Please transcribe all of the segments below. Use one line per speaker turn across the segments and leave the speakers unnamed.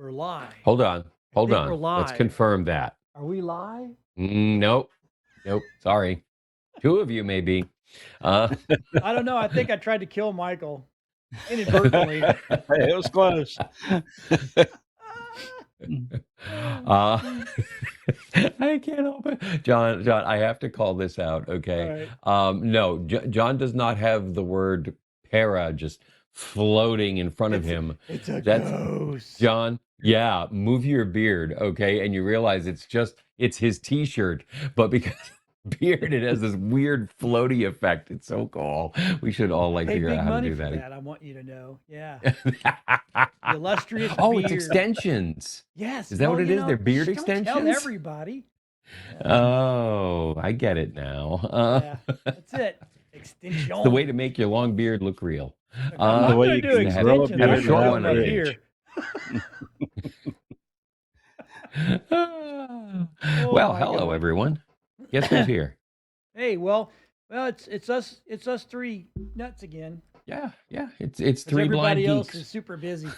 We're live.
Hold on.
I
Hold
think we're
on. Let's
live.
confirm that.
Are we live?
Nope. Nope. Sorry. Two of you, maybe.
I don't know. I think I tried to kill Michael inadvertently.
It was close.
I can't help it. John, I have to call this out, okay?
All right.
No, John does not have the word para just floating in front of him.
It's a
That's
ghost.
John. Yeah, move your beard, okay? And you realize it's his t-shirt, but because beard, it has this weird floaty effect. It's so cool. We should all
I pay
figure
big
out how to
money
do
for
that.
that. I want you to know. Yeah. The illustrious
Oh,
beard.
it's extensions.
Yes.
Is that
well,
what it
you
is?
know,
They're beard
shh, don't tell
extensions?
everybody.
Oh, I get it now.
Yeah, that's it. Extension.
It's the way to make your long beard look real.
I'm
The way
going
you
to do
can grow a
extensions.
have a
I'm
short
gonna
one
do them
at
up
age.
here. Oh
Well,
my
hello
God.
everyone. Guess who's here?
Hey, well, it's us three nuts again.
Yeah. It's
'Cause
three blind
everybody else is
geeks.
super busy.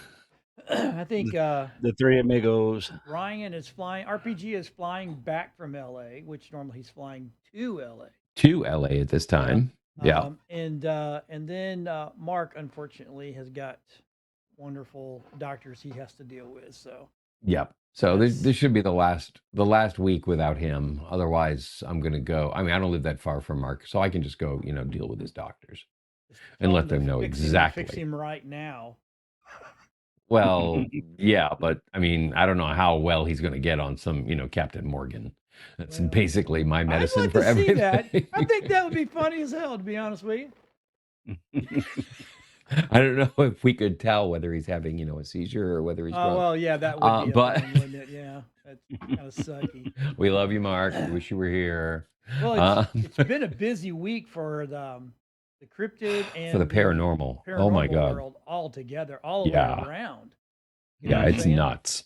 I think
The three amigos.
Ryan is flying. RPG is flying back from LA, which normally he's flying to LA.
To LA at this time. Yeah.
And then Mark unfortunately has got wonderful doctors he has to deal with. So
Yep. So
That's-
this should be the last week without him. Otherwise, I'm gonna go. I mean, I don't live that far from Mark, so I can just go, deal with his doctors.
just
And
tell
let
him to
them know
fix
exactly.
him right now.
Well, yeah, but I mean, I don't know how well he's going to get on some, Captain Morgan. That's
Well,
basically my medicine
I'd like
for
to see
everything.
that. I think that would be funny as hell, to be honest with you.
I don't know if we could tell whether he's having, a seizure or whether he's
Oh
drunk.
well, yeah, that would be
but-
a thing, wouldn't it? Yeah, that's kind of sucky.
We love you, Mark. We wish you were here.
Well, it's been a busy week for the cryptid and
For the paranormal. Oh my God.
world all together, all the
Yeah.
way around. You know
Yeah,
what I'm
it's
saying?
nuts.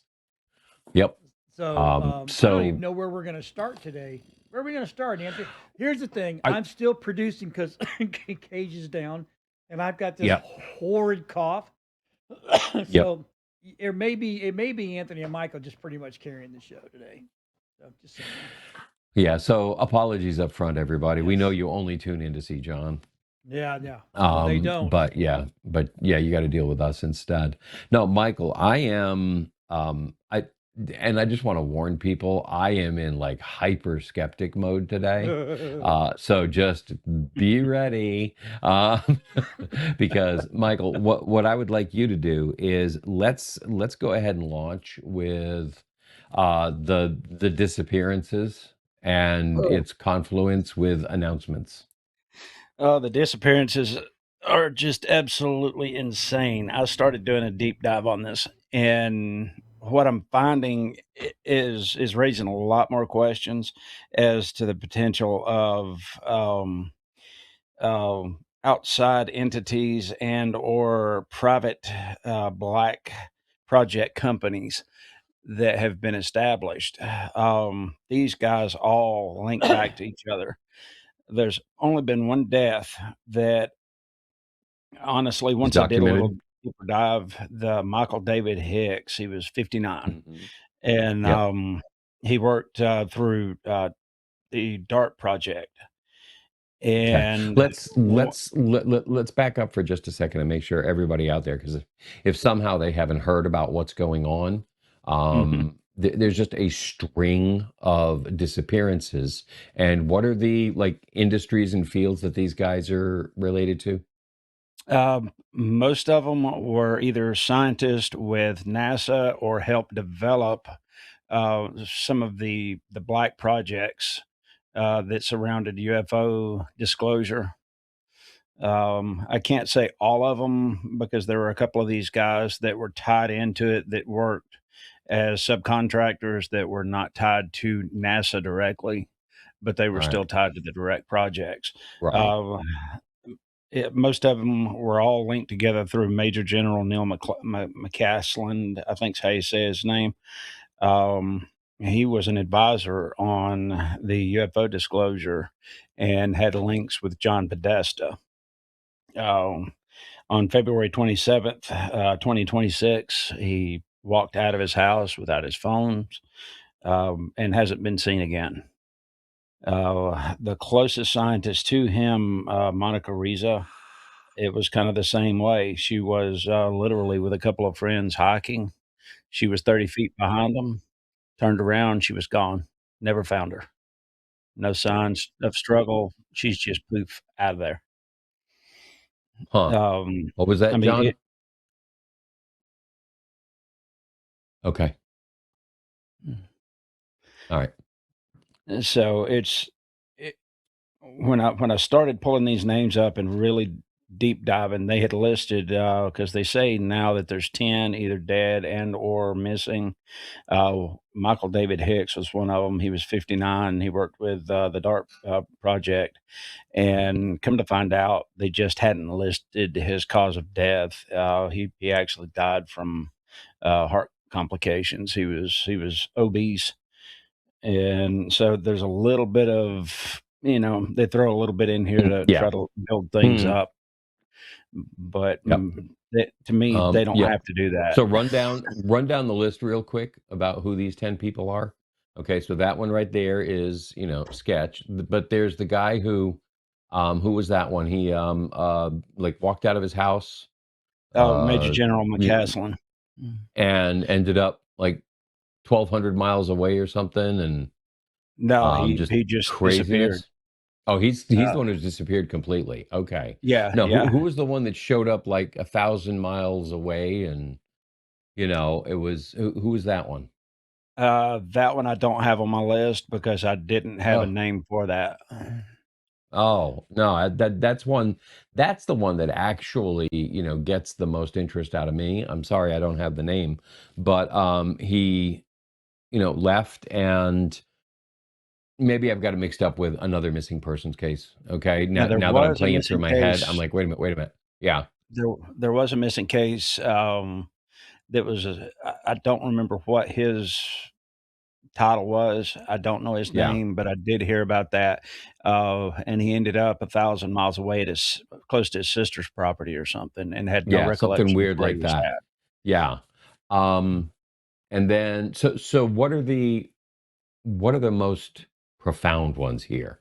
Yep.
So, I
so-
don't even know where we're going to start today. Where are we going to start, Anthony? Here's the thing: I'm still producing because Cage is down, and I've got this
Yep.
horrid cough. So it may be Anthony and Michael just pretty much carrying the show today. So just saying.
Yeah, so apologies up front, everybody. We
Yes.
know you only tune in to see John.
Yeah. No, they don't.
But yeah, you got to deal with us instead. No, Michael, I am, I just want to warn people, I am in like hyper skeptic mode today. So just be ready. Because Michael, what I would like you to do is let's go ahead and launch with the disappearances and its confluence with announcements.
The disappearances are just absolutely insane. I started doing a deep dive on this, and what I'm finding is raising a lot more questions as to the potential of outside entities and or private black project companies that have been established. These guys all link back to each other. There's only been one death that, honestly, once I did a little deeper dive, the Michael David Hicks, he was 59.
Mm-hmm.
And he worked through the DART project. And
let's back up for just a second and make sure everybody out there, because if somehow they haven't heard about what's going on, there's just a string of disappearances. And what are the industries and fields that these guys are related to?
Most of them were either scientists with NASA or helped develop some of the black projects that surrounded UFO disclosure. I can't say all of them because there were a couple of these guys that were tied into it that worked as subcontractors that were not tied to NASA directly, but they were still tied to the direct projects.
Right.
Most of them were all linked together through Major General Neil McCaslin, I think's how you say his name. He was an advisor on the UFO disclosure and had links with John Podesta. On February 27th, 2026, he walked out of his house without his phones, and hasn't been seen again. The closest scientist to him, Monica Riza, it was kind of the same way. She was literally with a couple of friends hiking. She was 30 feet behind them, turned around, she was gone. Never found her. No signs of struggle. She's just poof out of there.
Huh. What was
I
that,
mean,
John? Okay. All right.
so it, when I started pulling these names up and really deep diving, they had listed because they say now that there's 10 either dead and or missing. Michael David Hicks was one of them. He was 59. He worked with the DART project, and come to find out, they just hadn't listed his cause of death. He actually died from heart complications. He was obese, and so there's a little bit of, they throw a little bit in here to
Yeah.
try to build things
Mhm.
up, but
Yep.
to me, they don't
Yeah.
have to do that.
So run down the list real quick about who these 10 people are. Okay, so that one right there is, sketch. But there's the guy who was that one? He like walked out of his house,
Oh, Major
uh
General
y-
McCaslin.
and ended up like 1,200 miles away or something, and
No,
just
he just disappeared.
craziness. Oh, he's
Uh,
the one who's disappeared completely. Okay.
yeah,
No, who
yeah.
was the one that showed up like 1,000 miles away, and it was who was that one?
That one I don't have on my list because I didn't have a
Oh,
name for that.
oh no, that's the one that actually, gets the most interest out of me. I'm sorry I don't have the name, but he, left, and maybe I've got it mixed up with another missing persons case. Okay.
Now there
Now that I'm
was a
playing it through
missing
my head, I'm
case.
like, wait a minute. Yeah.
There was a missing case. That was I don't remember what his title was. I don't know his
Yeah.
name, but I did hear about that. And he ended up 1,000 miles away at his close to his sister's property or something, and had no
Yeah. Something
recollection of
weird
where he
like
was
that.
at.
Yeah. Um, and then so what are the most profound ones here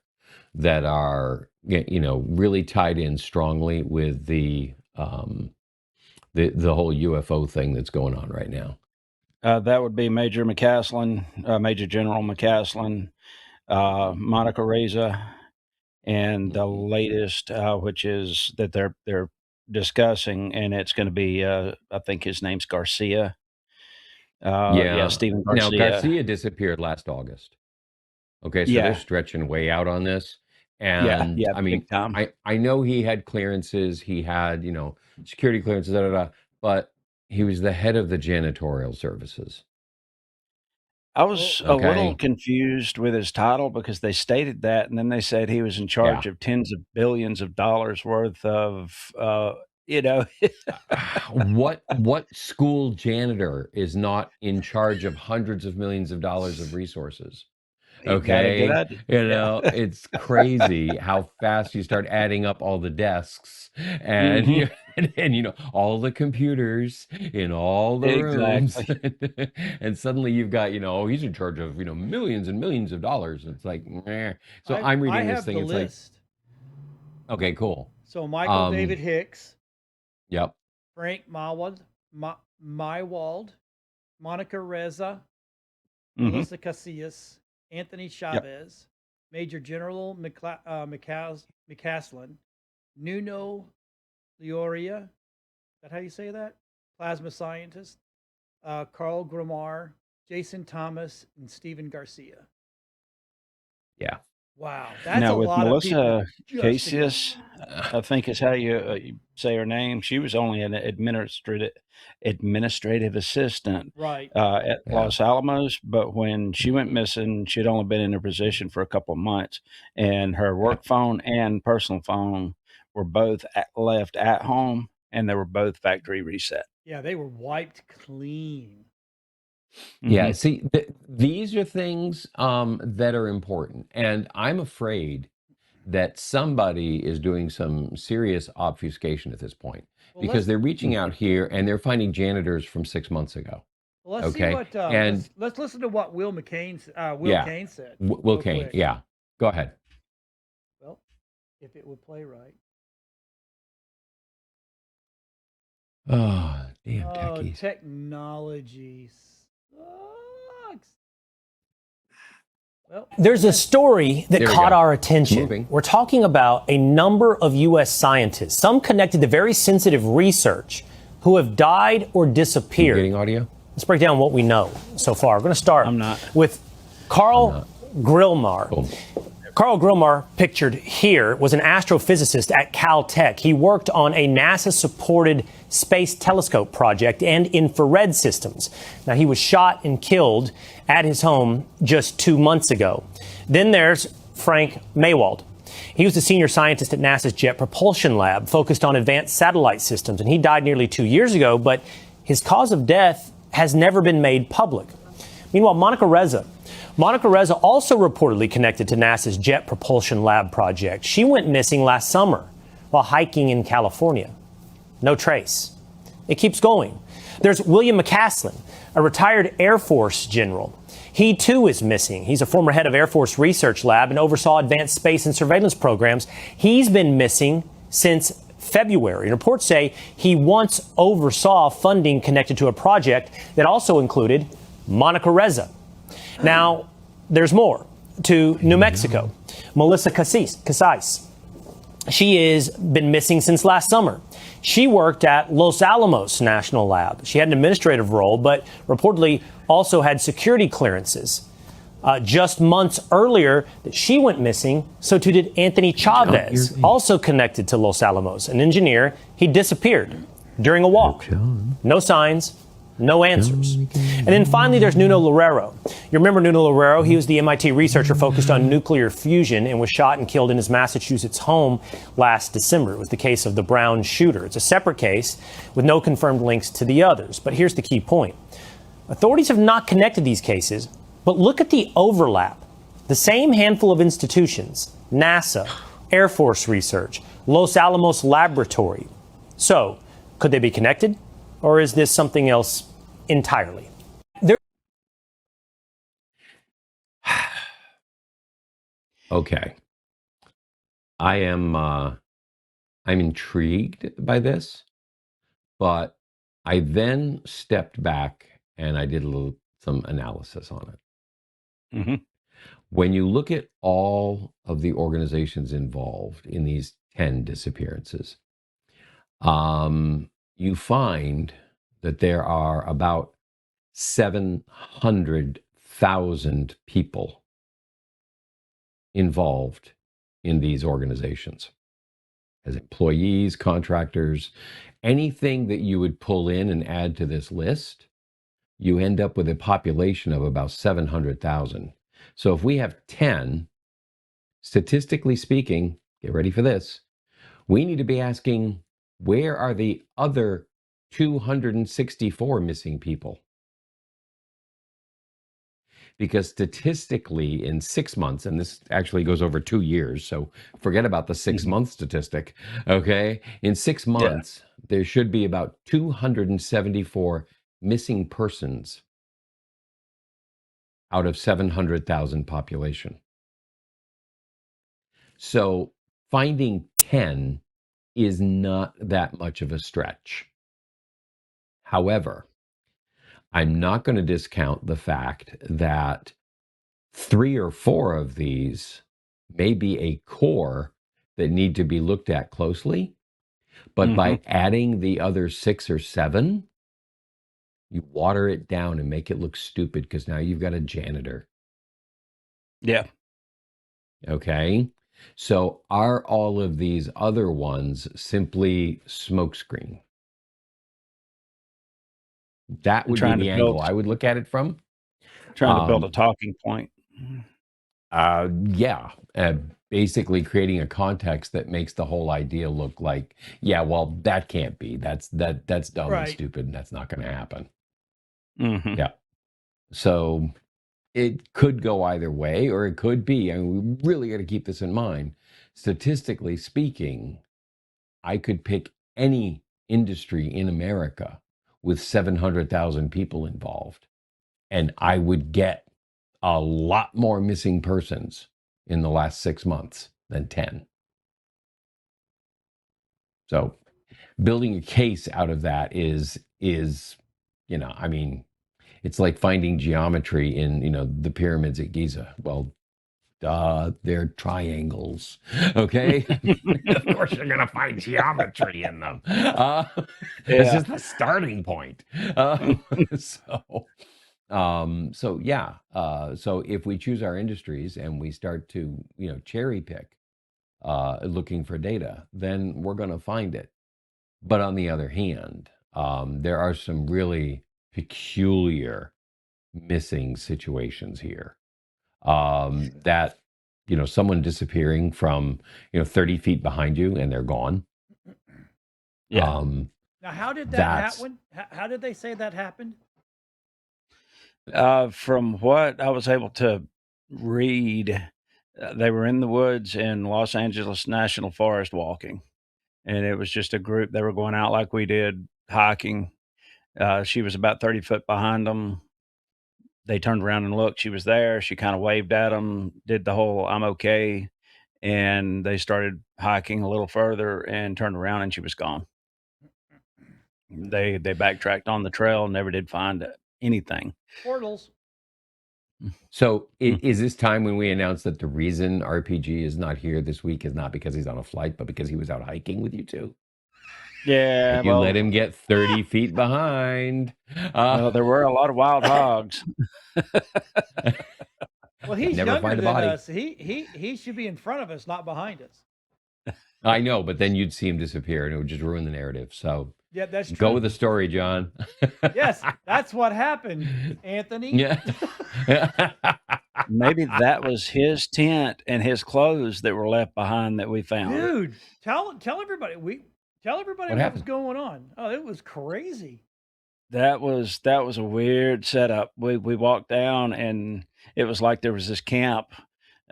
that are really tied in strongly with the whole UFO thing that's going on right now?
That would be Major McCaslin, Major General McCaslin, Monica Reza, and the
Mhm.
latest, which is that they're discussing, and it's going to be, I think his name's Garcia. Yeah,
Yeah.
Stephen
Now
Garcia.
Garcia disappeared last August. Okay, so they're
Yeah,
stretching way out on this.
yeah,
And
yeah,
I
big
mean,
time.
I know he had clearances, he had, security clearances, but he was the head of the janitorial services.
I
Well,
was a little
Okay.
confused with his title because they stated that, and then they said he was in
Yeah.
charge of tens of billions of dollars worth of, you know,
What school janitor is not in charge of hundreds of millions of dollars of resources?
he got a good
Okay.
idea. Yeah.
It's crazy how fast you start adding up all the desks and
Mhm.
all the computers in all the rooms.
Exactly.
And suddenly you've got, oh, he's in charge of, millions and millions of dollars. It's like, meh. So I'm
I
reading this
have
thing,
the
it's like,
list.
okay, cool.
So Michael David
Um,
Hicks,
yep.
Frank Mywald, Monica Reza,
Mhm.
Melissa Casillas, Anthony
Yep.
Chavez, Major General McCaslin, Nuno Leoria. Is that how you say that? Plasma scientist. Carl Gramar, Jason Thomas, and Stephen Garcia.
Yeah.
Wow, that's a
Now with
lot of people
Melissa
just to go.
Casius, I think is how you say her name. She was only an administrative assistant
Right.
at
Yeah.
Los Alamos, but when she went
Mhm.
missing, she'd only been in her position for a couple of months, and her
Yeah.
work phone and personal phone were both left at home, and they were both factory reset.
Yeah, they were wiped clean.
Yeah,
Hmm.
see, these are things that are important, and I'm afraid that somebody is doing some serious obfuscation at this point
Well,
because
let's
they're reaching out here and they're finding janitors from 6 months ago.
Well, let's see
Okay.
what
And
let's listen to what Will
yeah,
Kane said
Will
real
Kane.
quick.
Yeah. Go ahead.
Well, if it would play right.
Oh, damn
Oh,
techies.
technology sucks. Well,
there's a story that
There we
caught
go.
our
It's
attention.
moving.
We're talking about a number of U.S. scientists, some connected to very sensitive research, who have died or
You
disappeared.
getting audio?
Let's break down what we know so far. We're going to start
I'm not.
with Carl Grillmar.
Cool.
Carl Grillmar, pictured here, was an astrophysicist at Caltech. He worked on a NASA-supported space telescope project and infrared systems. Now, he was shot and killed at his home just 2 months ago. Then there's Frank Maywald. He was the senior scientist at NASA's Jet Propulsion Lab, focused on advanced satellite systems, and he died nearly 2 years ago, but his cause of death has never been made public. Meanwhile, Monica Reza also reportedly connected to NASA's Jet Propulsion Lab project. She went missing last summer while hiking in California. No trace. It keeps going. There's William McCaslin, a retired Air Force general. He too is missing. He's a former head of Air Force Research Lab and oversaw advanced space and surveillance programs. He's been missing since February. Reports say he once oversaw funding connected to a project that also included Monica Reza. Now, there's more. To New Mexico, Melissa Casais. She has been missing since last summer. She worked at Los Alamos National Lab. She had an administrative role, but reportedly also had security clearances. Just months earlier that she went missing, so too did Anthony Chavez, also connected to Los Alamos, an engineer. He disappeared during a walk. No signs, no answers. And then finally, there's Nuno Loureiro. You remember Nuno Loureiro? He was the MIT researcher focused on nuclear fusion and was shot and killed in his Massachusetts home last December. It was the case of the Brown shooter. It's a separate case with no confirmed links to the others. But here's the key point. Authorities have not connected these cases, but look at the overlap. The same handful of institutions, NASA, Air Force Research, Los Alamos Laboratory. So, could they be connected? Or is this something else entirely?
Okay. I'm intrigued by this, but I then stepped back and I did some analysis on it.
Mm-hmm.
When you look at all of the organizations involved in these 10 disappearances, you find that there are about 700,000 people involved in these organizations as employees, contractors, anything that you would pull in and add to this list, you end up with a population of about 700,000. So if we have 10, statistically speaking, get ready for this, we need to be asking, where are the other 264 missing people? Because statistically in 6 months, and this actually goes over 2 years, so forget about the 6-month statistic, okay? In 6 months, there should be about 274 missing persons out of 700,000 population. So finding 10 is not that much of a stretch. However, I'm not going to discount the fact that 3 or 4 of these may be a core that need to be looked at closely, but by adding the other 6 or 7, you water it down and make it look stupid because now you've got a janitor.
Yeah.
Okay. So are all of these other ones simply smokescreen? That would be the angle I would look at it from.
Trying to build a talking point.
Yeah. Basically creating a context that makes the whole idea look like, yeah, well, that can't be. That's dumb and stupid, and that's not going to happen. Yeah. So it could go either way, or it could be, I mean, we really got to keep this in mind. Statistically speaking, I could pick any industry in America with 700,000 people involved. And I would get a lot more missing persons in the last 6 months than 10. So building a case out of that is, I mean, it's like finding geometry in, the pyramids at Giza. Well, they're triangles. Okay. Of course, you're going to find geometry in them. It's
Yeah.
just the starting point. So, yeah. So if we choose our industries and we start to, cherry pick, looking for data, then we're going to find it. But on the other hand, there are some really peculiar missing situations here. That, someone disappearing from, 30 feet behind you and they're gone.
Yeah.
Now, how did that
That's-
happen? How did they say that happened?
From what I was able to read, they were in the woods in Los Angeles National Forest walking, and it was just a group. They were going out like we did, hiking. She was about 30 foot behind them. They turned around and looked. She was there. She kind of waved at them, did the whole "I'm okay," and they started hiking a little further and turned around, and she was gone. They backtracked on the trail, never did find anything.
Portals.
So is this time when we announce that the reason RPG is not here this week is not because he's on a flight, but because he was out hiking with you two?
Yeah,
And you let him get 30 feet behind.
well, there were a lot of wild hogs.
Well, he's
Never
younger
find a
than
body.
us. He should be in front of us, not behind us.
I know, but then you'd see him disappear and it would just ruin the narrative. So
Yeah, that's true.
go with the story, John.
Yes, that's what happened, Anthony.
Yeah.
Maybe that was his tent and his clothes that were left behind that we found.
Dude, tell everybody. Tell everybody
What
what was
happened?
going on. Oh, it was crazy.
That was a weird setup. We walked down and it was like there was this camp.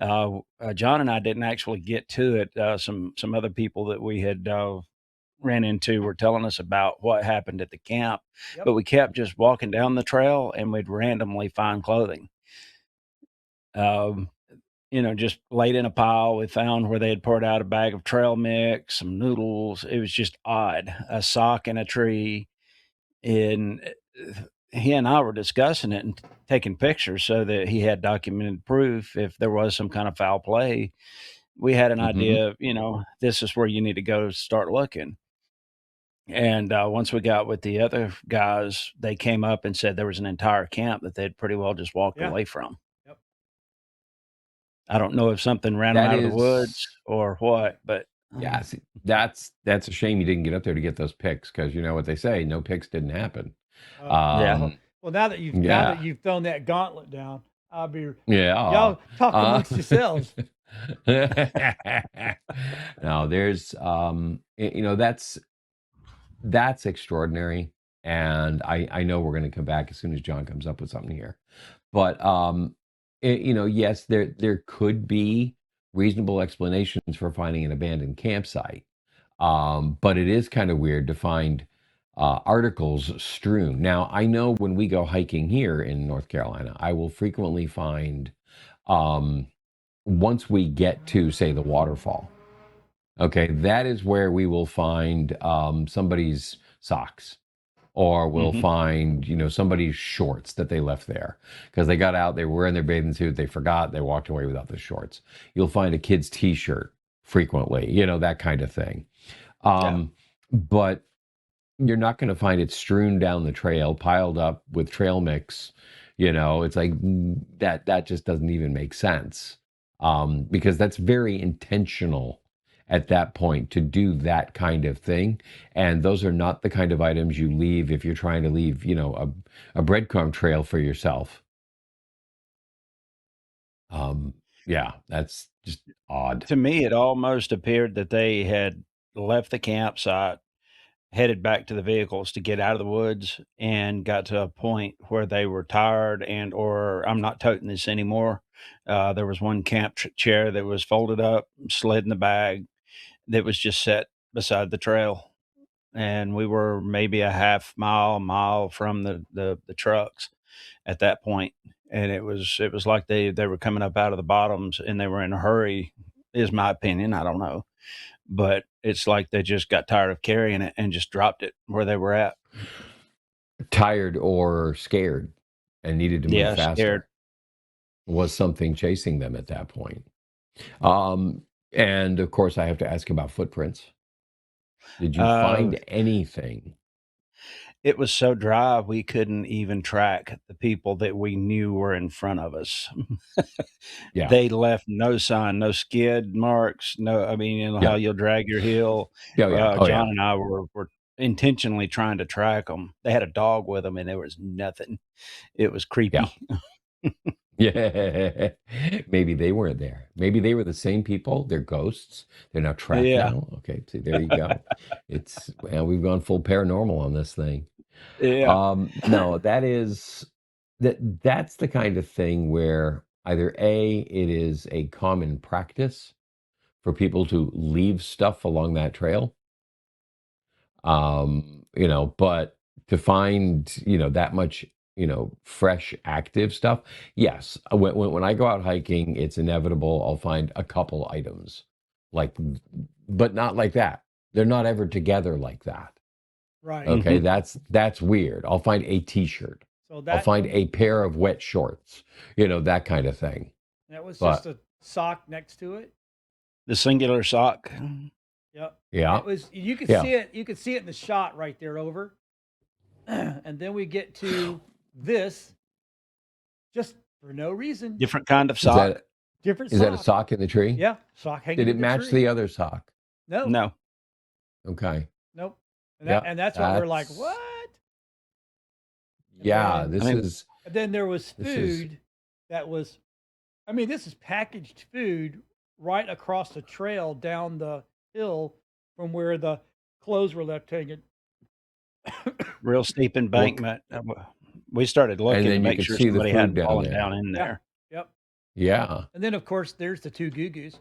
John and I didn't actually get to it. Some other people that we had ran into were telling us about what happened at the camp,
Yep.
but we kept just walking down the trail and we'd randomly find clothing. Just laid in a pile. We found where they had poured out a bag of trail mix, some noodles. It was just odd. A sock in a tree. And he and I were discussing it and taking pictures so that he had documented proof if there was some kind of foul play. We had an idea of, this is where you need to go start looking. And once we got with the other guys, they came up and said there was an entire camp that they'd pretty well just walked
Yeah.
away from.
Yep.
I don't know if something ran them
That
out of the
is-
woods or what, but
Yeah, see, that's a shame you didn't get up there to get those pics, because you know what they say, no pics didn't happen.
Yeah.
Well, now that you've thrown that gauntlet down, I'll be
Yeah.
y'all talk amongst yourselves.
No, there's that's extraordinary, and I know we're going to come back as soon as John comes up with something here, but yes, there could be reasonable explanations for finding an abandoned campsite, but it is kind of weird to find articles strewn. Now, I know when we go hiking here in North Carolina, I will frequently find, once we get to, say, the waterfall, okay, that is where we will find somebody's socks, or we'll find, somebody's shorts that they left there because they got out, they were wearing their bathing suit, they forgot, they walked away without the shorts. You'll find a kid's t-shirt frequently, that kind of thing. But you're not going to find it strewn down the trail, piled up with trail mix. It's like that just doesn't even make sense, because that's very intentional at that point to do that kind of thing. And those are not the kind of items you leave if you're trying to leave, a breadcrumb trail for yourself. Yeah, that's just odd.
to me, it almost appeared that they had left the campsite, headed back to the vehicles to get out of the woods, and got to a point where they were tired or I'm not toting this anymore. There was one camp chair that was folded up, slid in the bag, that was just set beside the trail. and we were maybe a half mile from the trucks at that point, and it was like they were coming up out of the bottoms, and they were in a hurry. Is my opinion. I don't know, but it's like they just got tired of carrying it and just dropped it where they were at.
Tired or scared and needed to move
Yeah,
faster.
scared.
Was something chasing them at that point. And of course, I have to ask about footprints. Did you find anything?
It was so dry we couldn't even track the people that we knew were in front of us.
Yeah.
They left no sign, no skid marks, no. I mean, you know
Yeah.
how you'll drag your heel.
Yeah, yeah. Oh,
John
yeah.
and I were intentionally trying to track them. They had a dog with them, and there was nothing. It was creepy.
Yeah. Maybe they weren't there. Maybe they were the same people. They're ghosts. They're now trapped
Yeah.
now. Okay, see, there you go. Well, we've gone full paranormal on this thing.
Yeah.
No, that's the kind of thing where either A, it is a common practice for people to leave stuff along that trail. But to find, that much, fresh, active stuff. Yes. When I go out hiking, it's inevitable. I'll find a couple items but not like that. They're not ever together like that.
Right.
Okay. That's weird. I'll find a t-shirt.
So
I'll find a pair of wet shorts, that kind of thing.
That was just a sock next to it.
The singular sock.
Yep.
Yeah.
It was. You could see it. You could see it in the shot right there over. And then we get to this, just for no reason.
Different kind of sock.
Different.
Is that a sock in the tree?
Yeah, sock hanging.
Did it
in the
match
tree.
the other sock?
No.
Okay.
Nope. And that's what we're like. What?
And
then there was food that was. I mean, this is packaged food right across the trail down the hill from where the clothes were left hanging.
Real steep embankment. We started looking to make sure somebody hadn't fallen down in there.
Yep.
Yeah.
And then, of course, there's the two goo-goos.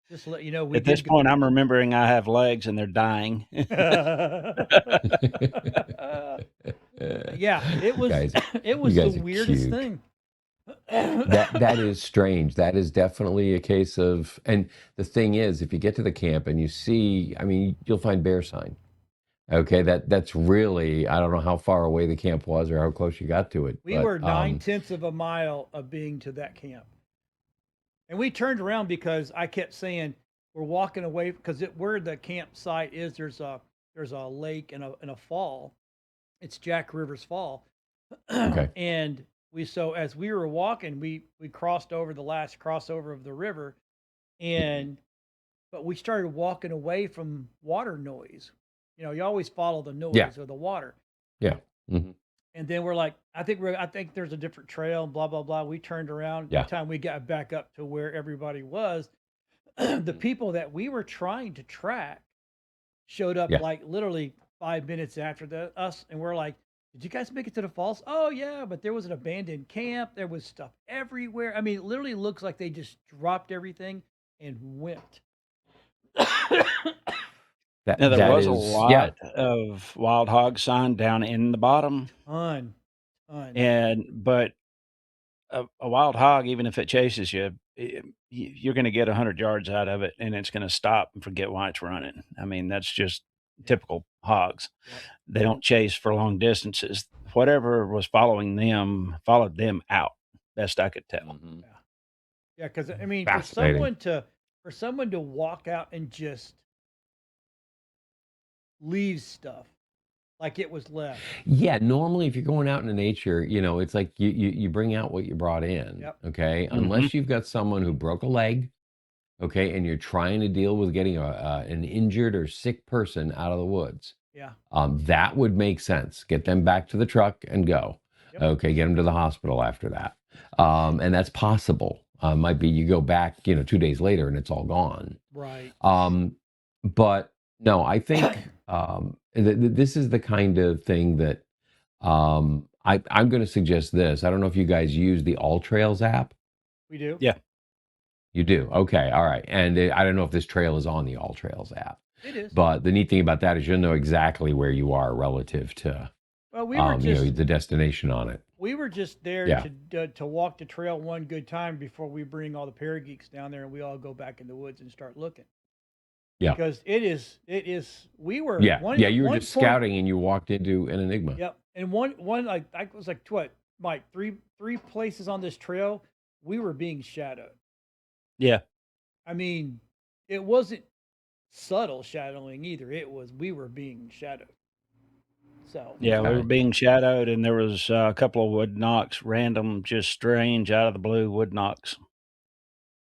Just to let you know,
at this point, I'm remembering I have legs and they're dying.
Yeah, it was. It was the weirdest thing.
That is strange. That is definitely a case of, and the thing is, if you get to the camp and you see, I mean, you'll find bear sign. Okay, that's really, I don't know how far away the camp was or how close you got to it.
We were 9/10 of a mile of being to that camp. And we turned around because I kept saying we're walking away because where the campsite is, there's a lake and a fall. It's Jack Rivers Fall.
Okay.
And as we were walking, we crossed over the last crossover of the river, but we started walking away from water noise. You always follow the noise or the water.
Yeah. Mm-hmm.
And then we're like, I think there's a different trail, blah, blah, blah. We turned around. By the time we got back up to where everybody was, the people that we were trying to track showed up like literally 5 minutes after us. And we're like, did you guys make it to the falls? Oh, yeah, but there was an abandoned camp. There was stuff everywhere. I mean, it literally looks like they just dropped everything and went.
There was a lot of wild hog sign down in the bottom.
Ton.
But a wild hog, even if it chases you, you're going to get 100 yards out of it, and it's going to stop and forget why it's running. I mean, that's just typical hogs. Yep. They don't chase for long distances. Whatever was following them followed them out, best I could tell.
Mm-hmm.
Yeah, because I mean, for someone to walk out and just leave stuff like it was left.
Yeah, normally if you're going out into nature, it's like you bring out what you brought in.
Yep.
Okay, unless you've got someone who broke a leg. Okay, and you're trying to deal with getting an injured or sick person out of the woods.
Yeah.
That would make sense. Get them back to the truck and go. Yep. Okay, get them to the hospital after that. And that's possible. Might be you go back, 2 days later and it's all gone.
Right.
But no, I think this is the kind of thing that I'm going to suggest this. I don't know if you guys use the All Trails app.
We do.
Yeah.
You do? Okay. All right. And I don't know if this trail is on the All Trails app.
It is.
But the neat thing about that is you'll know exactly where you are relative to,
Well, we were just
the destination on it.
we were just there
Yeah.
to walk the trail one good time before we bring all the ParaGeeks down there and we all go back in the woods and start looking.
Yeah.
Because it is we were
Yeah.
one
Yeah. You were
one
just
point.
scouting and you walked into an enigma.
Yep. And one like I was like what, Mike, three places on this trail we were being shadowed.
Yeah.
I mean, it wasn't subtle shadowing either. It was we were being shadowed. So
Yeah, we were
Okay.
being shadowed, and there was a couple of wood knocks, random, just strange, out of the blue wood knocks.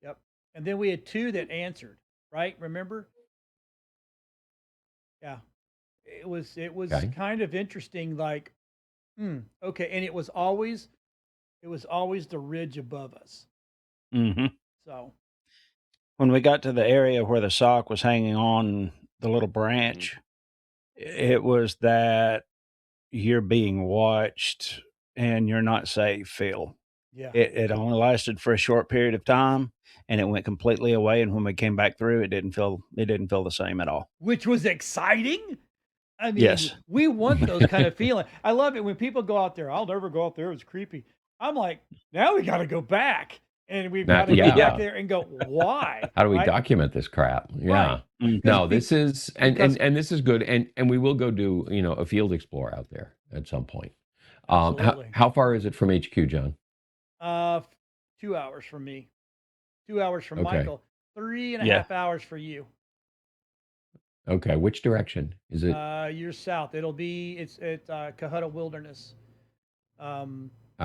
yep. And then we had two that answered, right? Remember? Yeah. It was
Okay.
kind of interesting, like, okay. And it was always the ridge above us.
hmm
So
When we got to the area where the sock was hanging on the little branch, it was that you're being watched and you're not safe feel.
yeah.
It only lasted for a short period of time, and it went completely away. And when we came back through, it didn't feel the same at all.
Which was exciting. I mean,
Yes.
we want those kind of feeling. I love it when people go out there. I'll never go out there. It's creepy. I'm like, now we got to go back, and we've
Now,
got to go
yeah.
back there and go, why?
How do we
Right?
document this crap? Yeah.
Right.
Mhm.
No,
Be-
this is and,
because
and this is good, and we will go do a field explore out there at some point. How
absolutely.
how far is it from HQ, John?
2 hours from me, 2 hours from
Okay.
Michael, three and a
Yeah.
half hours for you.
Okay. Which direction is it?
You're south. It's at Cohutta Wilderness.
All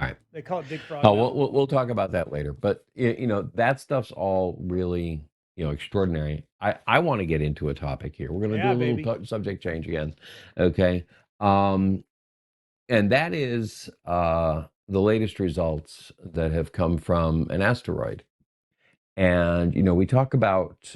right.
They call it Big Frog
Oh,
Mountain.
we'll talk about that later. But that stuff's all really extraordinary. I want to get into a topic here. We're going to
Yeah,
do a little
baby.
subject change again. Okay. And that is the latest results that have come from an asteroid. And we talk about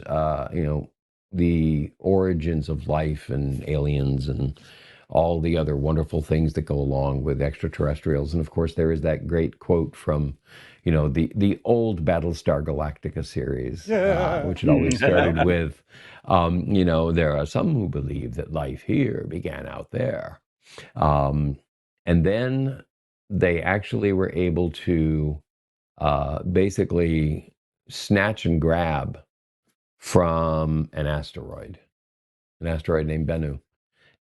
the origins of life and aliens and all the other wonderful things that go along with extraterrestrials. And of course, there is that great quote from the old Battlestar Galactica series, which had always started with, there are some who believe that life here began out there. And then they actually were able to basically snatch and grab from an asteroid named Bennu.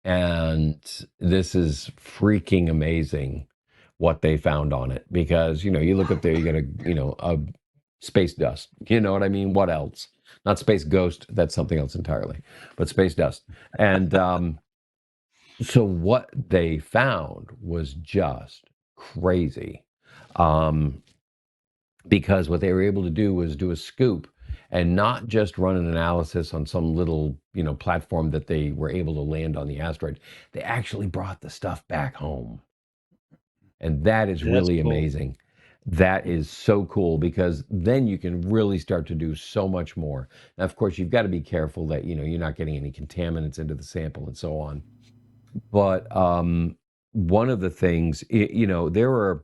And this is freaking amazing what they found on it, because you look up there, you get a space dust. You know what I mean? What else? Not space ghost. That's something else entirely, but space dust. And so what they found was just crazy. Because what they were able to do was do a scoop and not just run an analysis on some little platform that they were able to land on the asteroid. They actually brought the stuff back home, and that is
That's
really
cool.
amazing. That is so cool, because then you can really start to do so much more. Now, of course, you've got to be careful that you're not getting any contaminants into the sample and so on. But one of the things, there were.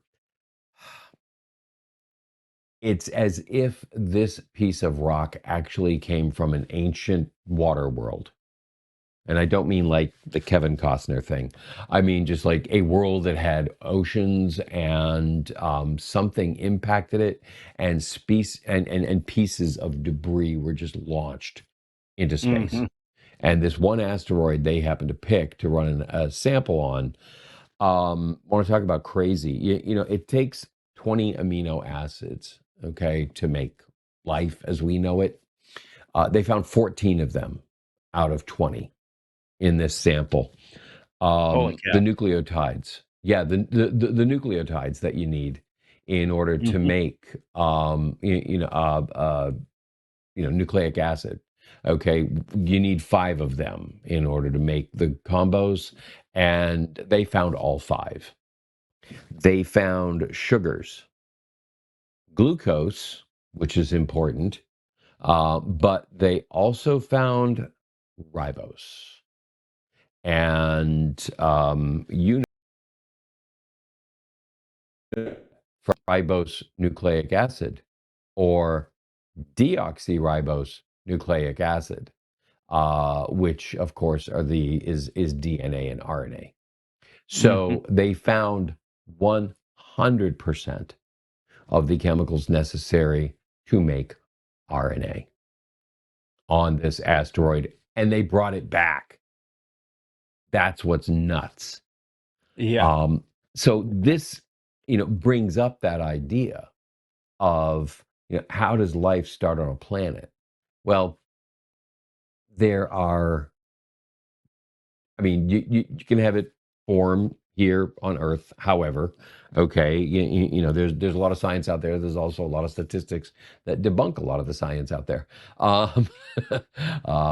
It's as if this piece of rock actually came from an ancient water world. And I don't mean like the Kevin Costner thing. I mean just like a world that had oceans, and something impacted it, and and pieces of debris were just launched into space.
Mhm.
And this one asteroid they happened to pick to run a sample on. Want to talk about crazy? It takes 20 amino acids, okay, to make life as we know it. They found 14 of them out of 20 in this sample.
Holy
The
cow.
nucleotides, yeah, the nucleotides that you need in order to
Mhm.
make nucleic acid. Okay, you need 5 of them in order to make the combos, and they found all 5. They found sugars, glucose, which is important, but they also found ribose. And ribose nucleic acid, or deoxyribose nucleic acid. which of course is DNA and RNA. So they found 100% of the chemicals necessary to make RNA on this asteroid, and they brought it back. That's what's nuts.
Yeah.
So this, brings up that idea of, how does life start on a planet? Well, there are, you can have it form here on Earth. However, okay, there's a lot of science out there. There's also a lot of statistics that debunk a lot of the science out there,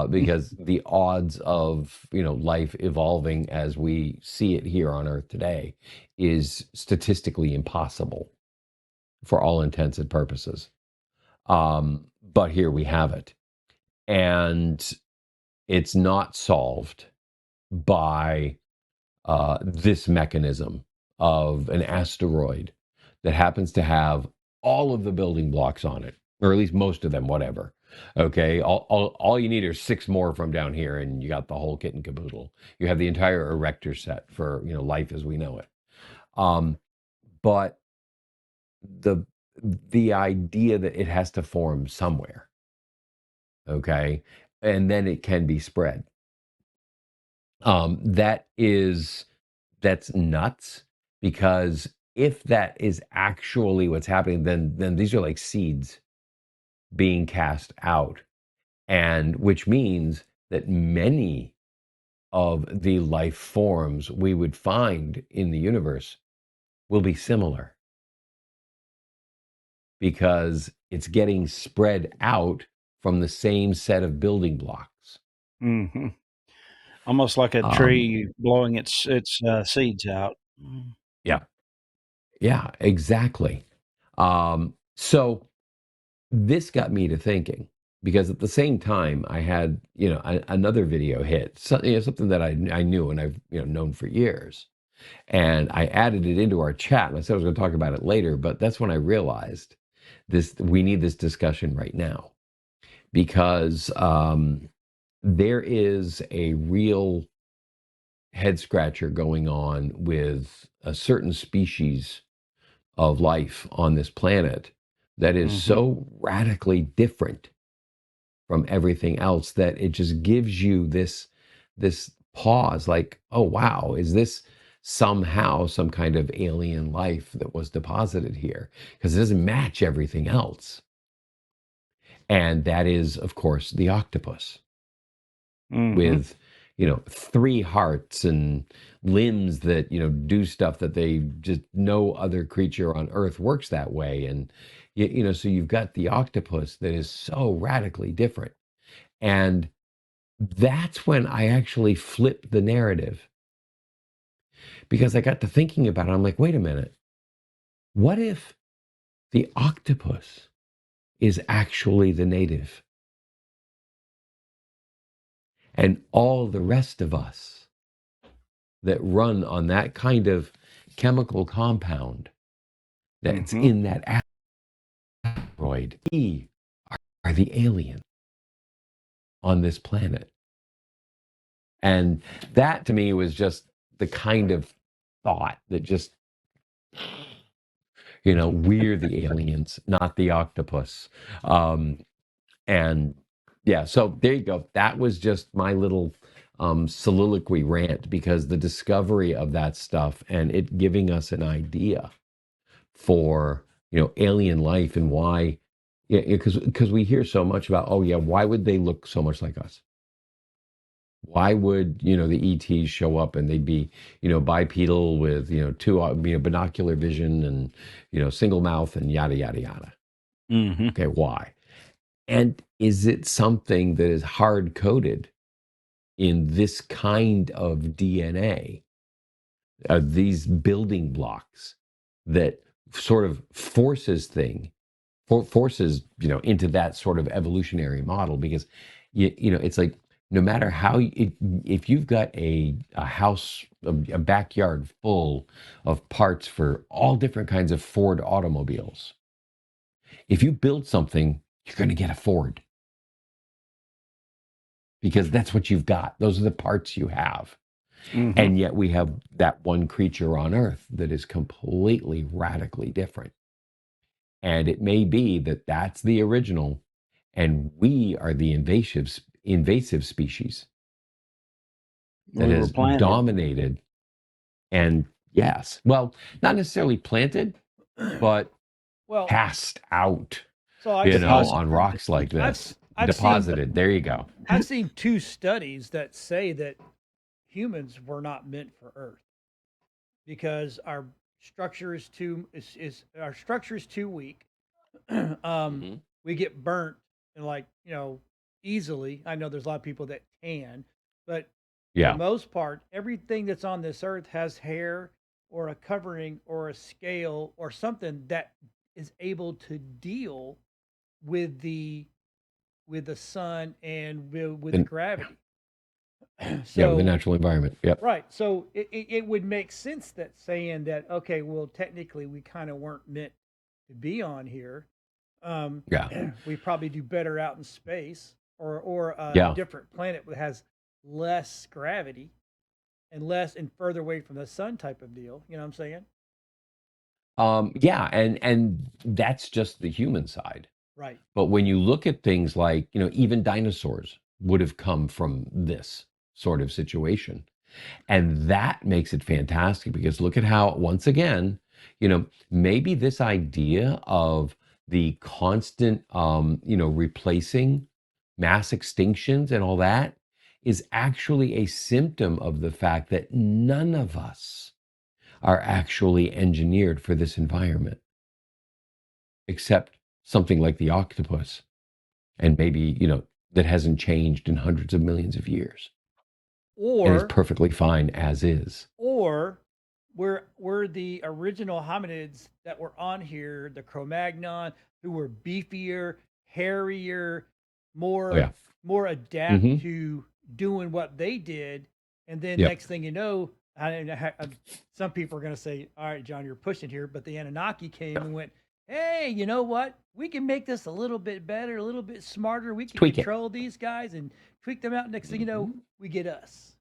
because the odds of life evolving as we see it here on Earth today is statistically impossible for all intents and purposes. But here we have it, and it's not solved by this mechanism of an asteroid that happens to have all of the building blocks on it, or at least most of them, whatever. Okay, all you need are 6 more from down here, and you got the whole kit and caboodle. You have the entire erector set for life as we know it. But the idea that it has to form somewhere, okay, and then it can be spread. That's nuts, because if that is actually what's happening, then these are like seeds being cast out, and which means that many of the life forms we would find in the universe will be similar, because it's getting spread out from the same set of building blocks.
Almost like a tree blowing its seeds out.
Yeah, exactly. So this got me to thinking, because at the same time I had another video hit, something that I knew and I've known for years, and I added it into our chat, and I said I was going to talk about it later, but that's when I realized we need this discussion right now, because there is a real head scratcher going on with a certain species of life on this planet that is so radically different from everything else that it just gives you this pause, like, oh wow, is this somehow some kind of alien life that was deposited here? Because it doesn't match everything else. And that is, of course, the octopus, with 3 hearts and limbs that do stuff that they just, no other creature on Earth works that way. And so you've got the octopus that is so radically different. And that's when I actually flipped the narrative, because I got to thinking about it. I'm like, wait a minute, what if the octopus is actually the native, and all the rest of us that run on that kind of chemical compound that's in that asteroid, we are the alien on this planet? And that to me was just the kind of thought that just, we're the aliens, not the octopus. And yeah, so there you go. That was just my little soliloquy rant, because the discovery of that stuff and it giving us an idea for alien life, and why, because we hear so much about, oh yeah, why would they look so much like us? Why would the ETs show up and they'd be bipedal with 2 binocular vision and single mouth and yada yada yada? Okay, why? And is it something that is hard coded in this kind of DNA, these building blocks, that sort of forces into that sort of evolutionary model? Because it's like, no matter how, if you've got a house, a backyard full of parts for all different kinds of Ford automobiles, if you build something, you're going to get a Ford. because that's what you've got. Those are the parts you have.
Mm-hmm.
And yet we have that one creature on Earth that is completely, radically different. And it may be that that's the original, and we are the invasive species that
We were
has
planted.
dominated. And yes, well, not necessarily planted, but
Well,
cast out,
so I've seen,
on rocks like this.
I've seen
Deposited. There you go.
I've seen 2 studies that say that humans were not meant for Earth because our structure is our structure is too weak.
Mhm.
We get burnt and easily. I know there's a lot of people that can, but for the
Yeah.
most part, everything that's on this earth has hair or a covering or a scale or something that is able to deal with the sun and with the
And
gravity.
yeah, with the
So
natural environment. Yep.
right. So it would make sense that saying that, okay, well, technically we kind of weren't meant to be on here. Um,
Yeah.
we probably do better out in space or a
Yeah.
different planet that has less gravity and less and further away from the sun type of deal. You know what I'm saying?
Yeah, and that's just the human side.
Right.
But when you look at things like, even dinosaurs would have come from this sort of situation. And that makes it fantastic because look at how, once again, maybe this idea of the constant, replacing mass extinctions and all that is actually a symptom of the fact that none of us are actually engineered for this environment, except something like the octopus. And maybe, that hasn't changed in hundreds of millions of years and is
Or
perfectly fine as is.
or we're the original hominids that were on here, the Cro-Magnon, who were beefier, hairier,
Oh, yeah.
more adapt
Hmm.
to doing what they did, and then
Yep.
next thing you know, some people are going to say, "All right, John, you're pushing here," but the Anunnaki came and went, "Hey, you know what? We can make this a little bit better, a little bit smarter. We
Let's
can
tweak it.
control these guys and tweak them out. Next thing you know,
Mhm.
we get us."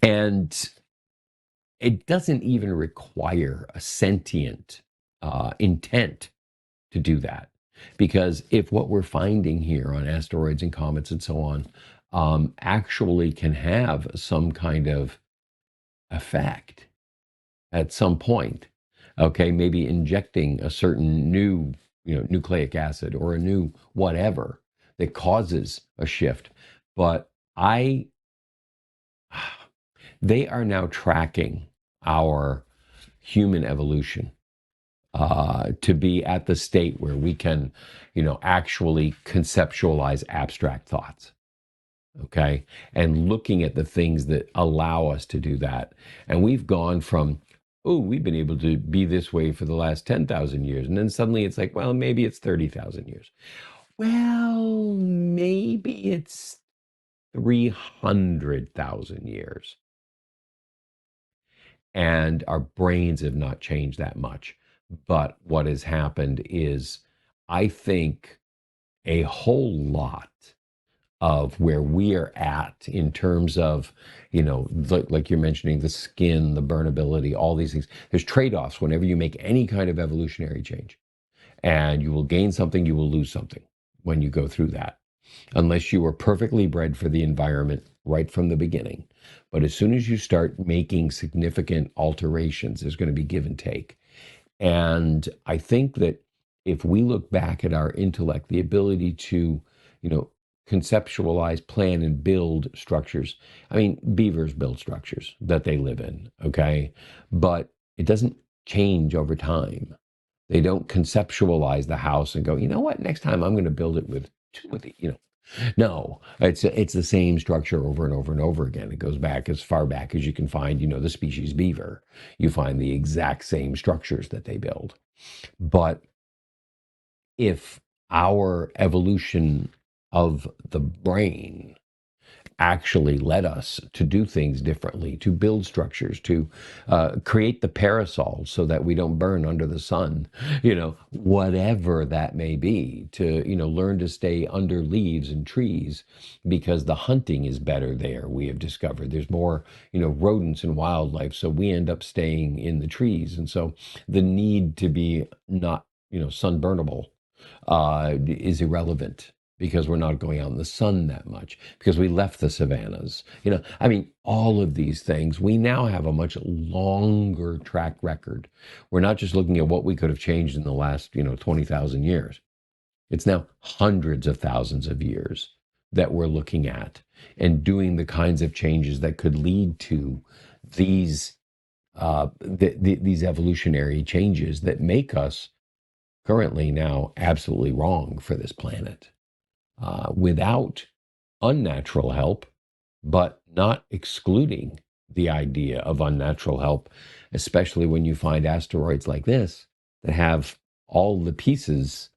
And it doesn't even require a sentient intent to do that. Because if what we're finding here on asteroids and comets and so on actually can have some kind of effect at some point, okay, maybe injecting a certain new, nucleic acid or a new whatever that causes a shift. But they are now tracking our human evolution to be at the state where we can, actually conceptualize abstract thoughts. Okay. And looking at the things that allow us to do that. And we've gone from, oh, we've been able to be this way for the last 10,000 years. And then suddenly it's like, well, maybe it's 30,000 years. Well, maybe it's 300,000 years. And our brains have not changed that much. But what has happened is, I think, a whole lot of where we are at in terms of, like you're mentioning, the skin, the burnability, all these things. There's trade-offs whenever you make any kind of evolutionary change. And you will gain something, you will lose something when you go through that, unless you were perfectly bred for the environment right from the beginning. But as soon as you start making significant alterations, there's going to be give and take. And I think that if we look back at our intellect, the ability to, conceptualize, plan, and build structures. I mean, beavers build structures that they live in, okay? But it doesn't change over time. They don't conceptualize the house and go, you know what, next time I'm going to build it with, no, it's the same structure over and over and over again. It goes back as far back as you can find, the species beaver. You find the exact same structures that they build. But if our evolution of the brain actually led us to do things differently, to build structures, to create the parasol so that we don't burn under the sun, whatever that may be, to, learn to stay under leaves and trees because the hunting is better there, we have discovered. There's more, rodents and wildlife, so we end up staying in the trees. And so the need to be not, sunburnable is irrelevant because we're not going out in the sun that much, because we left the savannas. All of these things, we now have a much longer track record. We're not just looking at what we could have changed in the last, 20,000 years. It's now hundreds of thousands of years that we're looking at and doing the kinds of changes that could lead to these these evolutionary changes that make us currently now absolutely wrong for this planet. Without unnatural help, but not excluding the idea of unnatural help, especially when you find asteroids like this that have all the pieces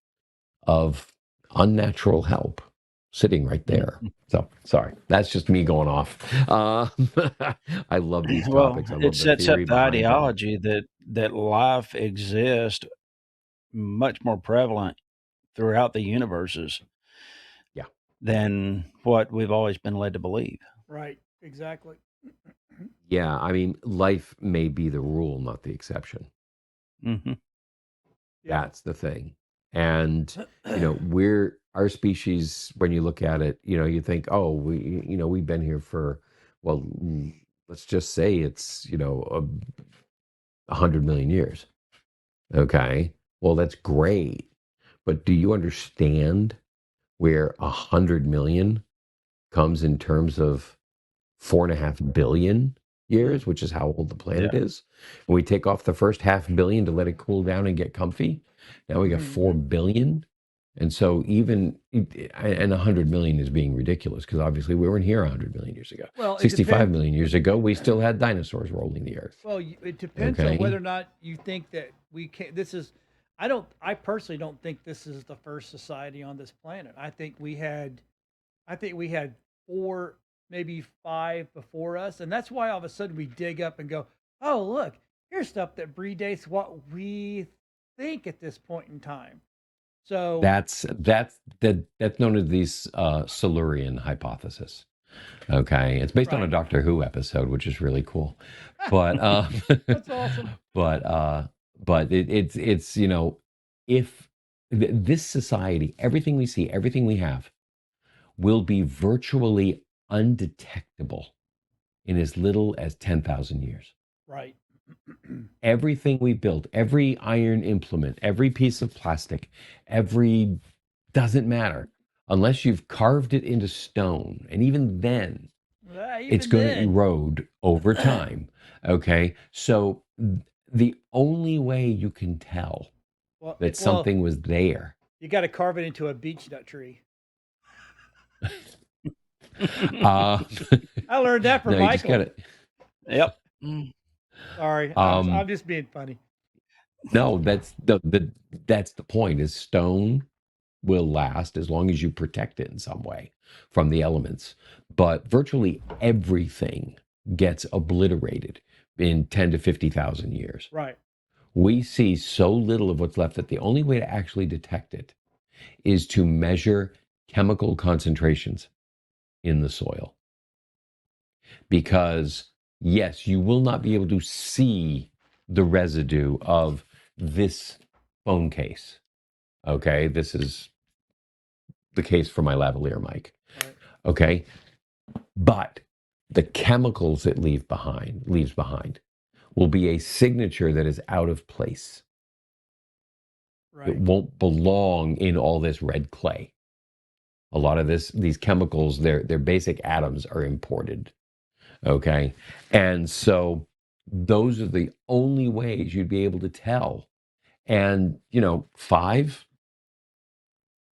of unnatural help sitting right there. So, sorry, that's just me going off. I love these topics. I love
it
the
sets
theory
up the
behind them.
ideology that life exists much more prevalent throughout the universes
Yeah.
than what we've always been led to believe.
Right. Exactly.
Yeah, life may be the rule, not the exception.
Mm-hmm.
Yeah.
That's the thing. And, our species, when you look at it, you think, oh, we've been here for, well, let's just say it's, 100 million years. Okay. Well, that's great. But do you understand where 100 million comes in terms of 4.5 billion years, which is how old the planet is? And we take off the first 500 million to let it cool down and get comfy. Now we got 4 billion. And so and 100 million is being ridiculous because obviously we weren't here 100 million years ago.
Well, it
65
depends.
million years ago, we still had dinosaurs rolling the earth.
Well, it depends on whether or not you think that we can. I personally don't think this is the first society on this planet. I think we had 4, maybe 5 before us, and that's why all of a sudden we dig up and go, oh look, here's stuff that predates what we think at this point in time. So
That's known as the Silurian hypothesis. Okay, it's based on a
right,
Doctor Who episode, which is really cool. But
that's awesome.
but it's if this society, everything we see, everything we have, will be virtually undetectable in as little as 10,000 years.
Right.
Everything we built, every iron implement, every piece of plastic, doesn't matter unless you've carved it into stone. And even then, it's going to erode over time. Okay. So the only way you can tell that something was there,
you got to carve it into a beech nut tree.
I
learned that from Michael.
Just gotta,
Yep.
Sorry, I'm just being funny.
No, that's the point. Is stone will last as long as you protect it in some way from the elements. But virtually everything gets obliterated in 10 to 50,000 years.
Right.
We see so little of what's left that the only way to actually detect it is to measure chemical concentrations in the soil. Because yes, you will not be able to see the residue of this phone case. Okay, this is the case for my lavalier mic.
Right.
Okay, but the chemicals it leaves behind will be a signature that is out of place.
Right.
It won't belong in all this red clay. A lot of these chemicals, their basic atoms are imported. Okay, and so those are the only ways you'd be able to tell. And 5.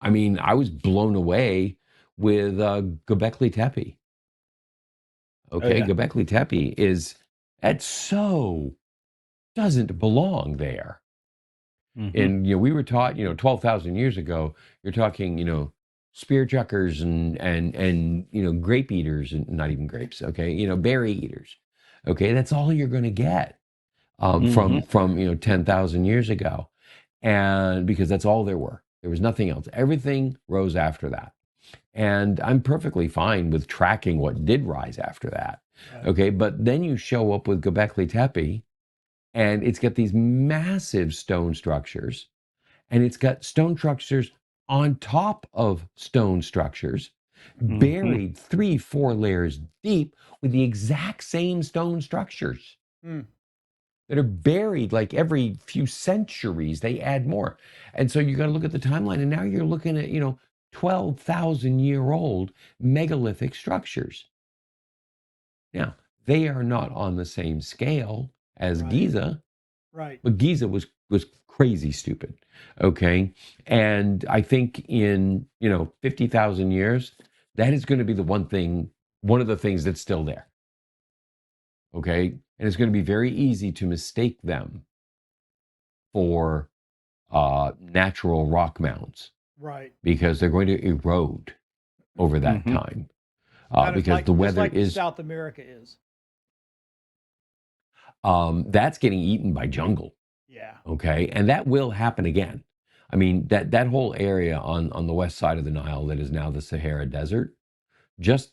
I was blown away with Göbekli Tepe. Okay, Göbekli Tepe doesn't belong there. Mm-hmm. And we were taught 12,000 years ago, you're talking spear chuckers and grape eaters, and not even grapes, okay, berry eaters. Okay, that's all you're going to get from 10,000 years ago. And because that's all there were. There was nothing else. Everything rose after that. And I'm perfectly fine with tracking what did rise after that.
Right.
Okay, but then you show up with Göbekli Tepe, and it's got these massive stone structures, and it's got stone structures on top of stone structures, buried 3-4 layers deep with the exact same stone structures that are buried like every few centuries. They add more. And so you got to look at the timeline, and now you're looking at, 12,000-year-old megalithic structures. Now, they are not on the same scale as
Right.
Giza,
Right.
but Giza was crazy stupid. Okay. And I think in 50,000 years, that is going to be one of the things that's still there. Okay. And it's going to be very easy to mistake them for natural rock mounds,
Right.
because they're going to erode over that time. Because the weather
like
is
South America is.
that's getting eaten by jungle.
Yeah.
Okay. And that will happen again. I mean, that whole area on the west side of the Nile that is now the Sahara Desert, just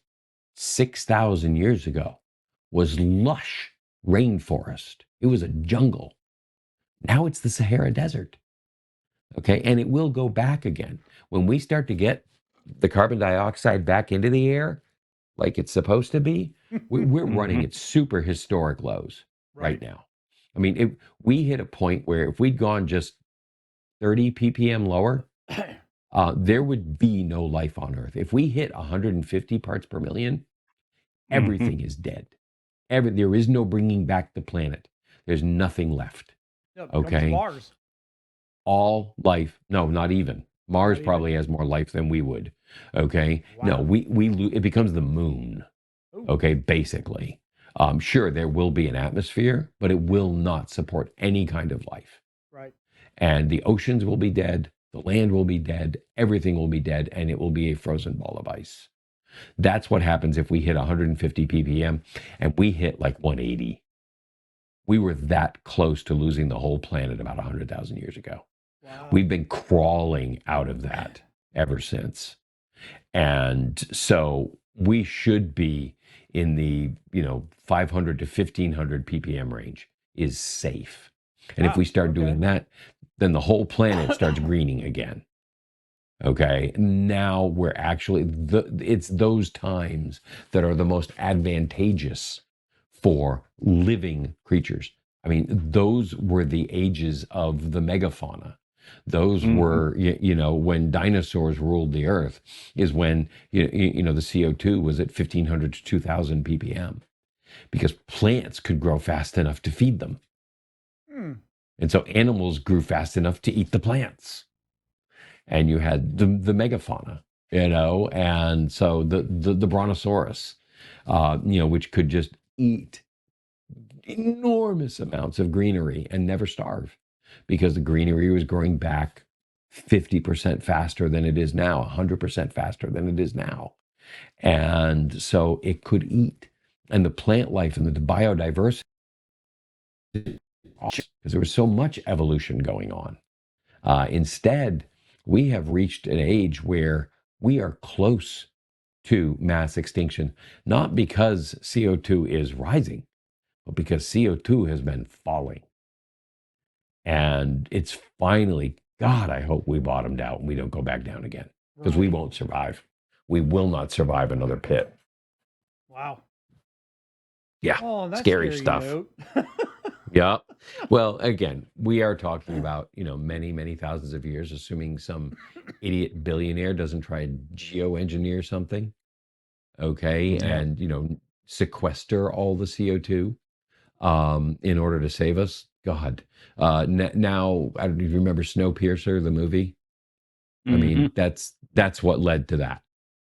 6,000 years ago, was lush rainforest. It was a jungle. Now it's the Sahara Desert. Okay. And it will go back again. When we start to get the carbon dioxide back into the air, like it's supposed to be, we're running at super historic lows right now. I mean, we hit a point where if we'd gone just 30 ppm lower, there would be no life on Earth. If we hit 150 parts per million, everything is dead. There is no bringing back the planet. There's nothing left.
No, it becomes
Okay.
Mars.
All life, no, not even. Mars
Not
probably has more life than we would. Okay.
Wow.
No, it becomes the moon.
Ooh.
Okay, basically. Sure, there will be an atmosphere, but it will not support any kind of life.
Right.
And the oceans will be dead, the land will be dead, everything will be dead, and it will be a frozen ball of ice. That's what happens if we hit 150 ppm, and we hit like 180. We were that close to losing the whole planet about 100,000 years ago.
Wow.
We've been crawling out of that ever since. And so we should be in the 500 to 1500 ppm range is safe. And if we start doing that, then the whole planet starts greening again. Okay. Now we're actually, it's those times that are the most advantageous for living creatures. I mean, those were the ages of the megafauna. Those were, when dinosaurs ruled the earth, is when, the CO2 was at 1,500 to 2,000 ppm, because plants could grow fast enough to feed them. And so animals grew fast enough to eat the plants. And you had the megafauna, and so the brontosaurus, which could just eat enormous amounts of greenery and never starve, because the greenery was growing back 50% faster than it is now, 100% faster than it is now. And so it could eat. And the plant life and the biodiversity, because there was so much evolution going on. Instead, we have reached an age where we are close to mass extinction, not because CO2 is rising, but because CO2 has been falling. And it's finally, God, I hope we bottomed out and we don't go back down again, because we won't survive. We will not survive another pit.
Wow.
Yeah.
Oh, that's
scary stuff.
Note.
Yeah. Well, again, we are talking about, many, many thousands of years, assuming some idiot billionaire doesn't try and geoengineer something. Okay.
Yeah.
And, sequester all the CO2 in order to save us. God. Now, I don't know if you remember Snowpiercer, the movie. I mean, that's what led to that.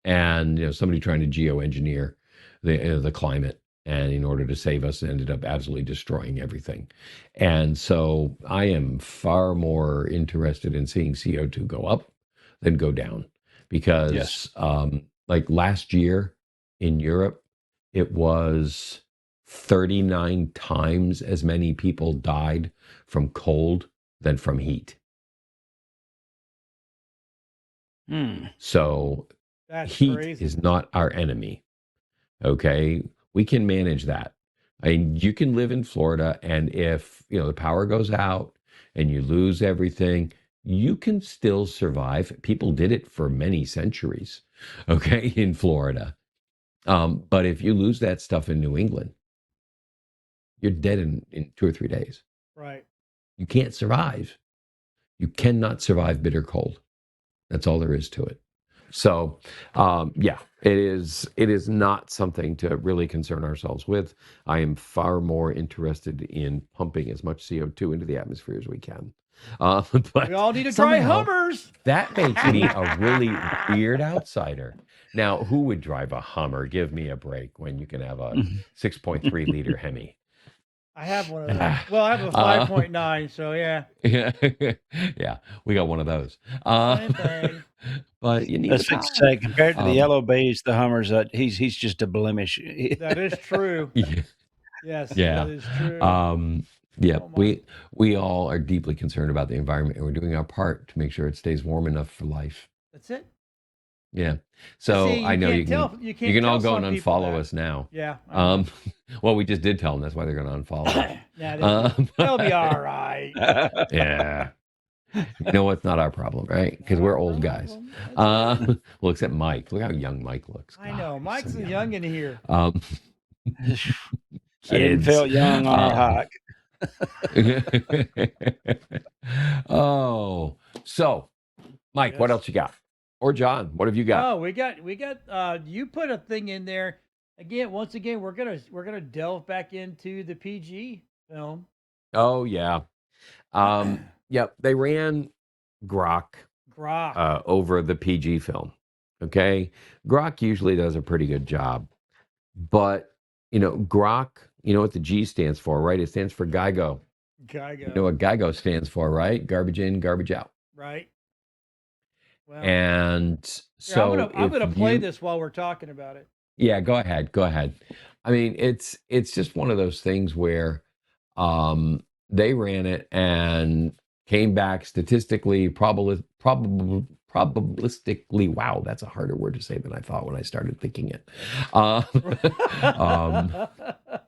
And, somebody trying to geoengineer the climate, and in order to save us, ended up absolutely destroying everything. And so I am far more interested in seeing CO2 go up than go down, because like last year in Europe, it was 39 times as many people died from cold than from heat. So
That's
heat
crazy.
is not our enemy. Okay, we can manage that. I mean, you can live in Florida, and if the power goes out and you lose everything, you can still survive. People did it for many centuries, okay, in Florida. But if you lose that stuff in New England, you're dead in 2 or 3 days.
Right.
You can't survive. You cannot survive bitter cold. That's all there is to it. So, yeah, it is not something to really concern ourselves with. I am far more interested in pumping as much CO2 into the atmosphere as we can. But
we all need to dry Hummers.
That makes me a really weird outsider. Now, who would drive a Hummer? Give me a break when you can have a 6.3 liter Hemi.
I have one of those. Well, I have a 5.9, so yeah.
Yeah, we got one of those. But you need
to say, compared to the yellow bees, the Hummers, he's just a blemish.
That is true. Yes,
yeah.
that is true.
Yeah, we all are deeply concerned about the environment, and we're doing our part to make sure it stays warm enough for life.
That's it.
Yeah. So I know you can all go and unfollow us now.
Yeah.
Well, we just did tell them that's why they're going to unfollow us.
They'll be all right.
Yeah. You know what's not our problem, right? Because we're old guys. Well, except Mike. Look how young Mike looks.
I know. Mike's so young in here.
I didn't feel young or hot.
Oh, so Mike, what else you got? Or John, what have you got?
Oh, we got you put a thing in there. Once again, we're gonna delve back into the PG film.
Oh yeah. Yep, they ran Grok over the PG film. Okay. Grok usually does a pretty good job. But Grok, you know what the G stands for, right? It stands for GIGO.
GIGO.
You know what GIGO stands for, right? Garbage in, garbage out.
Right. Well,
and so
I'm gonna play this while we're talking about it.
Yeah, go ahead. I mean, it's just one of those things where they ran it and came back statistically, probabilistically. Wow, that's a harder word to say than I thought when I started thinking it.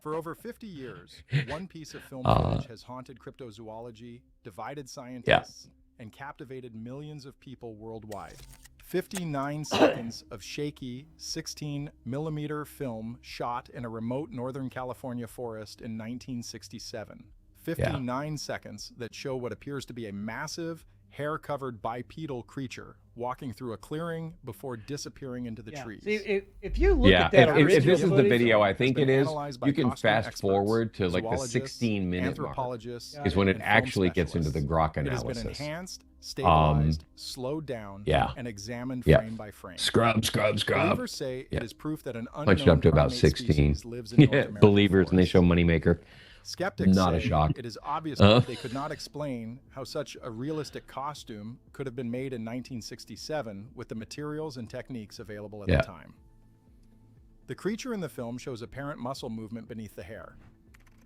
For over 50 years, one piece of film footage has haunted cryptozoology, divided scientists, and captivated millions of people worldwide. 59 seconds of shaky 16mm film shot in a remote Northern California forest in 1967. 59 seconds that show what appears to be a massive, hair-covered bipedal creature walking through a clearing before disappearing into the trees.
See, if you look at that,
if this is the video, I think it is. You can fast forward to like the 16-minute mark, is when it actually gets into the Grok analysis.
It has been enhanced, stabilized, slowed down, and examined frame by frame.
Scrub.
Believers say it is proof that an
punched it up to about 16.
Lives in North American
Believers, and they show Moneymaker.
Skeptics
not
say
a shock.
It is obvious that they could not explain how such a realistic costume could have been made in 1967 with the materials and techniques available at the time. The creature in the film shows apparent muscle movement beneath the hair,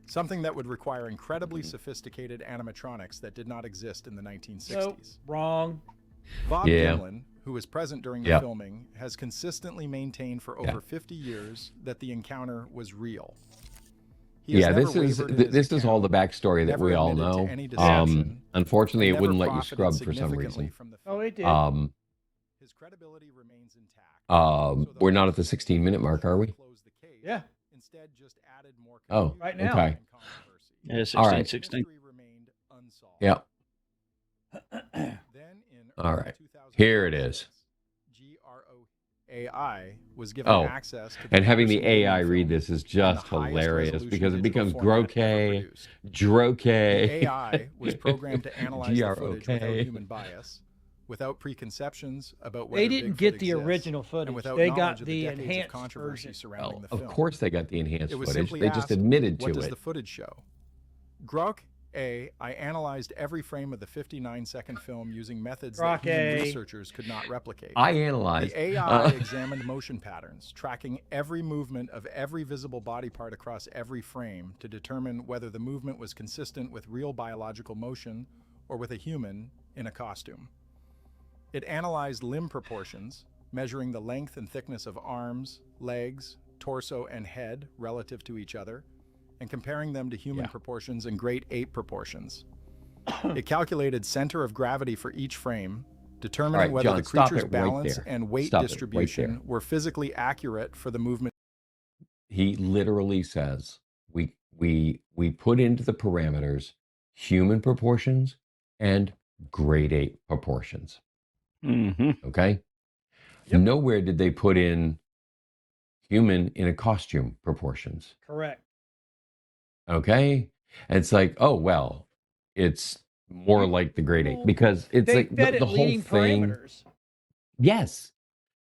something that would require incredibly sophisticated animatronics that did not exist in the 1960s.
So, wrong.
Bob Gimlin, who was present during the filming, has consistently maintained for over 50 years that the encounter was real.
This is all the backstory that we all know. Unfortunately, it wouldn't let you scrub for some reason.
Oh, it did.
His credibility remains intact.
We're not at the 16-minute mark, are we?
Yeah.
Instead, just added more
right now.
Okay.
Yeah, 16,
all right.
16.
Yeah. All right. Here it is.
AI was given access to
and having the AI read this is just hilarious because it becomes Droke.
The AI was programmed to analyze the footage without human bias, without preconceptions about whether
they didn't get the original footage. They got the enhanced version.
Of course they got the enhanced footage. They just
asked,
admitted to
what does
it.
the footage show? Grok A. I analyzed every frame of the 59-second film using methods that
Rock
human
A.
researchers could not replicate.
I analyzed.
The AI examined motion patterns, tracking every movement of every visible body part across every frame to determine whether the movement was consistent with real biological motion or with a human in a costume. It analyzed limb proportions, measuring the length and thickness of arms, legs, torso, and head relative to each other, and comparing them to human proportions and great ape proportions. It calculated center of gravity for each frame, determining whether
John,
the creature's
right
balance
there.
and weight
Stop it right
distribution
there.
were physically accurate for the movement.
He literally says we put into the parameters human proportions and grade 8 proportions. Okay?
Yep.
Nowhere did they put in human in a costume proportions.
Correct.
Okay? And it's like, oh, well, it's more like the grade 8 because it's
They
like
fed
the
it
whole
leading
thing.
parameters.
Yes.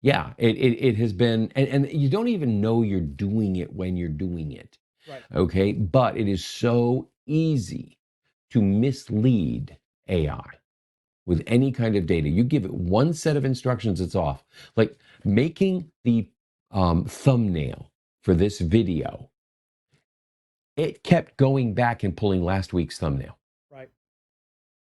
Yeah. It has been, and you don't even know you're doing it when you're doing it.
Right.
Okay. But it is so easy to mislead AI with any kind of data. You give it one set of instructions, it's off. Like making the thumbnail for this video, it kept going back and pulling last week's thumbnail.
Right.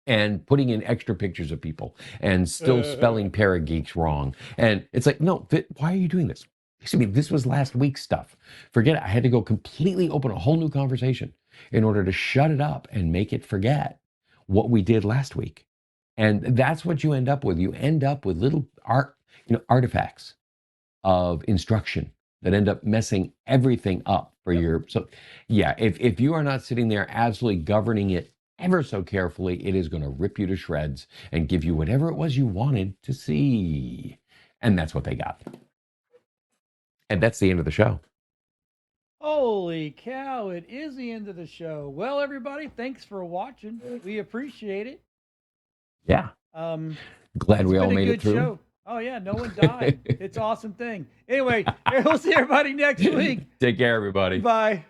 And putting in extra pictures of people and still spelling ParaGeeks wrong. And it's like, no, why are you doing this? Excuse me, this was last week's stuff. Forget it. I had to go completely open a whole new conversation in order to shut it up and make it forget what we did last week. And that's what you end up with. You end up with little artifacts of instruction that end up messing everything up for your. So yeah, if you are not sitting there absolutely governing it ever so carefully, it is going to rip you to shreds and give you whatever it was you wanted to see. And that's what they got. And that's the end of the show.
Holy cow, it is the end of the show. Well, everybody, thanks for watching. We appreciate it.
Yeah. Glad we
It's
all
been a
made
good
it through.
show. Oh yeah, no one died. It's an awesome thing. Anyway, we'll see everybody next week.
Take care, everybody.
Bye.